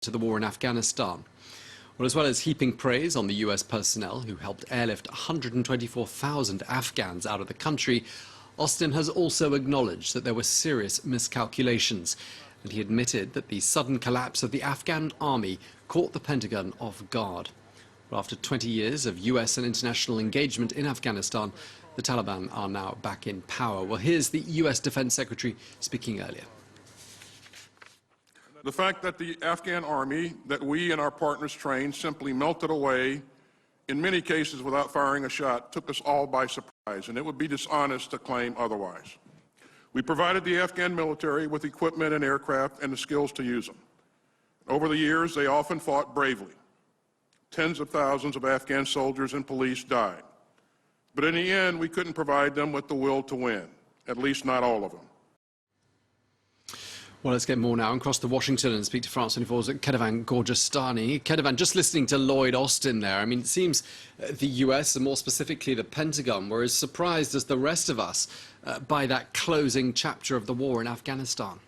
to the war in Afghanistan. Well, as well as heaping praise on the US personnel who helped airlift 124,000 Afghans out of the country, Austin has also acknowledged that there were serious miscalculations, and he admitted that the sudden collapse of the Afghan army caught the Pentagon off guard. But after 20 years of US and international engagement in Afghanistan, the Taliban are now back in power. Well, here's the US Defense Secretary speaking earlier. The fact that the Afghan army that we and our partners trained simply melted away, in many cases without firing a shot, took us all by surprise, and it would be dishonest to claim otherwise. We provided the Afghan military with equipment and aircraft and the skills to use them. Over the years, they often fought bravely. Tens of thousands of Afghan soldiers and police died. But in the end, we couldn't provide them with the will to win, at least not all of them. Well, let's get more now and cross to Washington and speak to France 24's Kedevan Gorjestani. Kedevan, just listening to Lloyd Austin there, I mean, it seems the US, and more specifically the Pentagon, were as surprised as the rest of us by that closing chapter of the war in Afghanistan.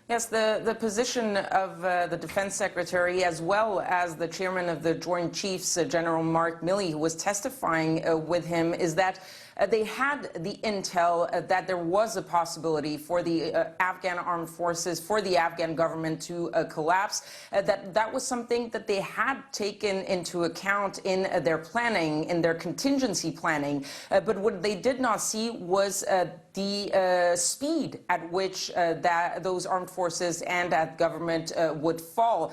Yes, the position of the Defense Secretary, as well as the chairman of the Joint Chiefs, General Mark Milley, who was testifying with him, is that they had the intel that there was a possibility for the Afghan armed forces, for the Afghan government to collapse. That was something that they had taken into account in their planning, in their contingency planning. But what they did not see was the speed at which those armed forces and that government would fall.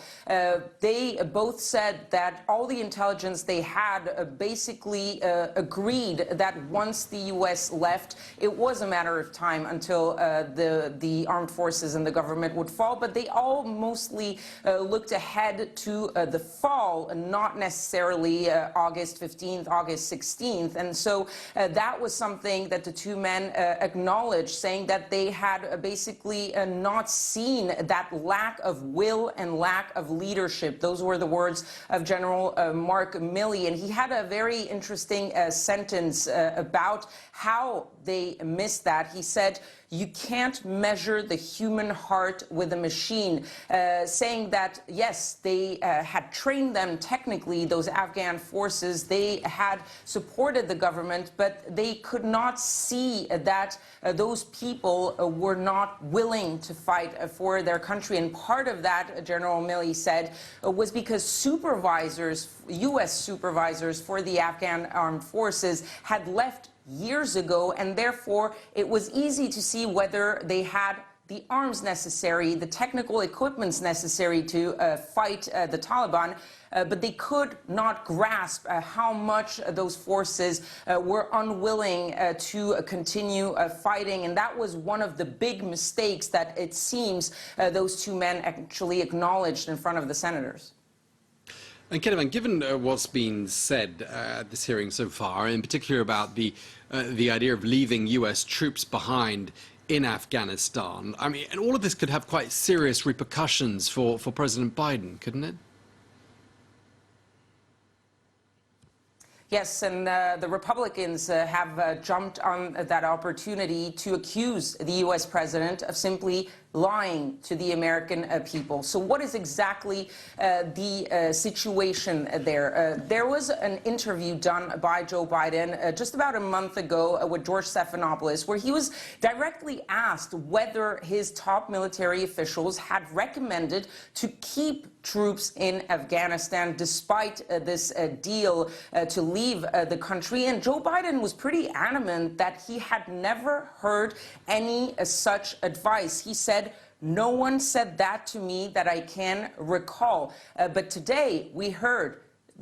They both said that all the intelligence they had basically agreed that once the U.S. left, it was a matter of time until the armed forces and the government would fall. But they all mostly looked ahead to the fall, not necessarily August 15th, August 16th. And so that was something that the two men acknowledged, saying that they had basically not seen that lack of will and lack of leadership. Those were the words of General Mark Milley. And he had a very interesting sentence about how they missed that. He said, "You can't measure the human heart with a machine," saying that, yes, they had trained them technically, those Afghan forces. They had supported the government, but they could not see that those people were not willing to fight for their country. And part of that, General Milley said, was because supervisors, U.S. supervisors for the Afghan armed forces had left years ago, and therefore it was easy to see whether they had the arms necessary, the technical equipments necessary to fight the Taliban, but they could not grasp how much those forces were unwilling to continue fighting. And that was one of the big mistakes that it seems those two men actually acknowledged in front of the senators. And Kedevan, given what's been said at this hearing so far, in particular about the idea of leaving US troops behind in Afghanistan, I mean, and all of this could have quite serious repercussions for President Biden, couldn't it? Yes, and the Republicans have jumped on that opportunity to accuse the U.S. president of simply lying to the American people. So what is exactly the situation there? There was an interview done by Joe Biden just about a month ago with George Stephanopoulos, where he was directly asked whether his top military officials had recommended to keep troops in Afghanistan despite this deal to leave the country. And Joe Biden was pretty adamant that he had never heard any such advice. He said, "No one said that to me that I can recall." But today we heard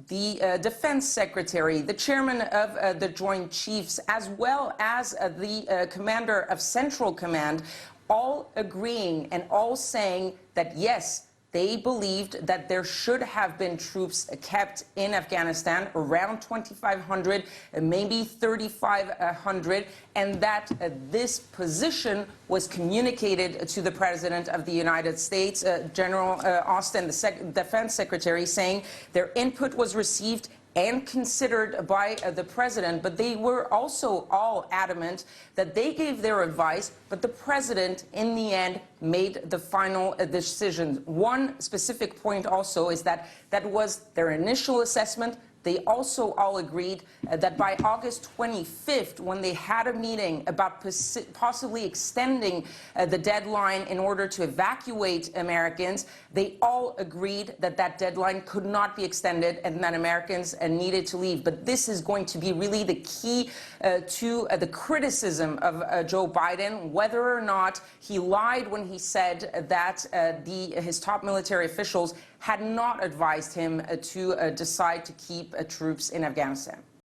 the Defense Secretary, the chairman of the Joint Chiefs, as well as the commander of Central Command, all agreeing and all saying that, yes, they believed that there should have been troops kept in Afghanistan, around 2,500, maybe 3,500, and that this position was communicated to the President of the United States, General Austin, the Defense Secretary, saying their input was received and considered by the president, but they were also all adamant that they gave their advice, but the president, in the end, made the final decision. One specific point also is that that was their initial assessment. They also all agreed that by August 25th, when they had a meeting about possibly extending the deadline in order to evacuate Americans, they all agreed that that deadline could not be extended and that Americans needed to leave. But this is going to be really the key to the criticism of Joe Biden, whether or not he lied when he said that his top military officials had not advised him to decide to keep troops in Afghanistan.